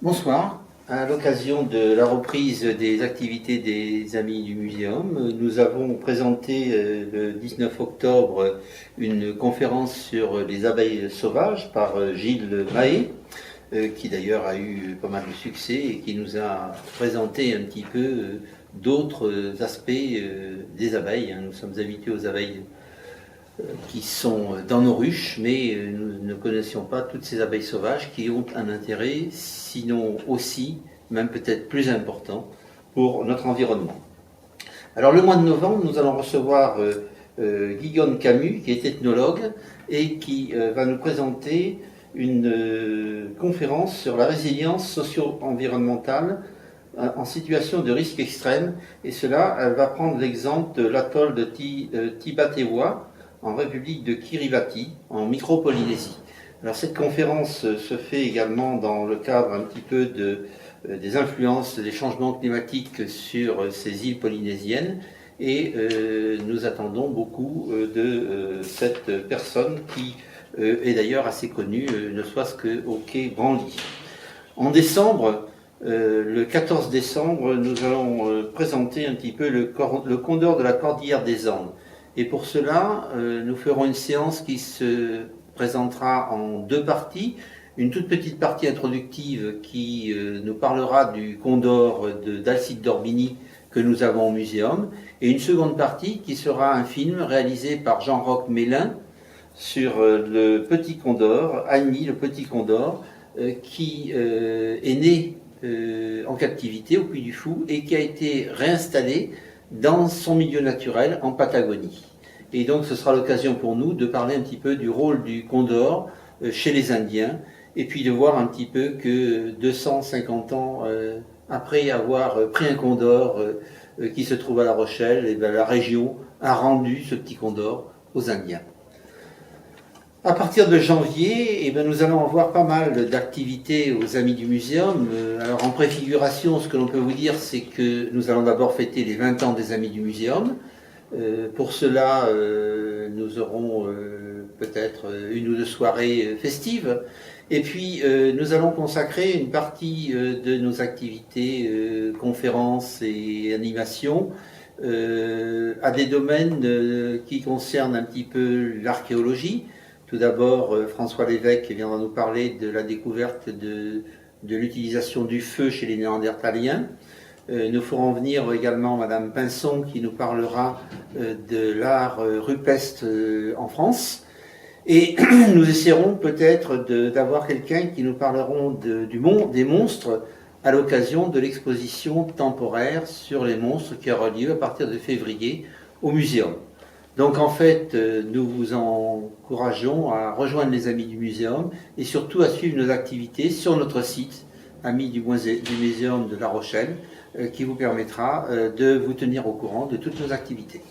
Bonsoir. À l'occasion de la reprise des activités des Amis du Muséum, nous avons présenté le 19 octobre une conférence sur les abeilles sauvages par Gilles Mahé, qui d'ailleurs a eu pas mal de succès et qui nous a présenté un petit peu d'autres aspects des abeilles. Nous sommes habitués aux abeilles qui sont dans nos ruches, mais nous ne connaissions pas toutes ces abeilles sauvages qui ont un intérêt, sinon aussi, même peut-être plus important, pour notre environnement. Alors le mois de novembre, nous allons recevoir Guillaume Camus, qui est ethnologue, et qui va nous présenter une conférence sur la résilience socio-environnementale en situation de risque extrême, et cela, elle va prendre l'exemple de l'atoll de Tibatewa, en République de Kiribati, en micro-Polynésie. Alors cette conférence se fait également dans le cadre un petit peu des influences des changements climatiques sur ces îles polynésiennes, et nous attendons beaucoup de cette personne qui est d'ailleurs assez connue, ne soit-ce qu'au quai Branly. En décembre, le 14 décembre, nous allons présenter un petit peu le condor de la cordillère des Andes. Et pour cela, nous ferons une séance qui se présentera en deux parties. Une toute petite partie introductive qui nous parlera du condor d'Alcide d'Orbigny que nous avons au muséum. Et une seconde partie qui sera un film réalisé par Jean-Roch Mélin sur le petit condor, Annie, le petit condor, qui est né en captivité au Puy du Fou et qui a été réinstallé dans son milieu naturel en Patagonie. Et donc ce sera l'occasion pour nous de parler un petit peu du rôle du condor chez les Indiens, et puis de voir un petit peu que 250 ans après avoir pris un condor qui se trouve à La Rochelle, et bien la région a rendu ce petit condor aux Indiens. À partir de janvier, nous allons avoir pas mal d'activités aux Amis du Muséum. Alors en préfiguration, ce que l'on peut vous dire, c'est que nous allons d'abord fêter les 20 ans des Amis du Muséum. Pour cela, nous aurons peut-être une ou deux soirées festives. Et puis, nous allons consacrer une partie de nos activités, conférences et animations, à des domaines qui concernent un petit peu l'archéologie. Tout d'abord, François Lévesque viendra nous parler de la découverte de l'utilisation du feu chez les Néandertaliens. Nous ferons venir également Madame Pinson qui nous parlera de l'art rupestre en France. Et nous essaierons peut-être d'avoir quelqu'un qui nous parleront des monstres à l'occasion de l'exposition temporaire sur les monstres qui aura lieu à partir de février au Muséum. Donc en fait, nous vous encourageons à rejoindre les Amis du Muséum et surtout à suivre nos activités sur notre site, Amis du Muséum de La Rochelle, qui vous permettra de vous tenir au courant de toutes nos activités.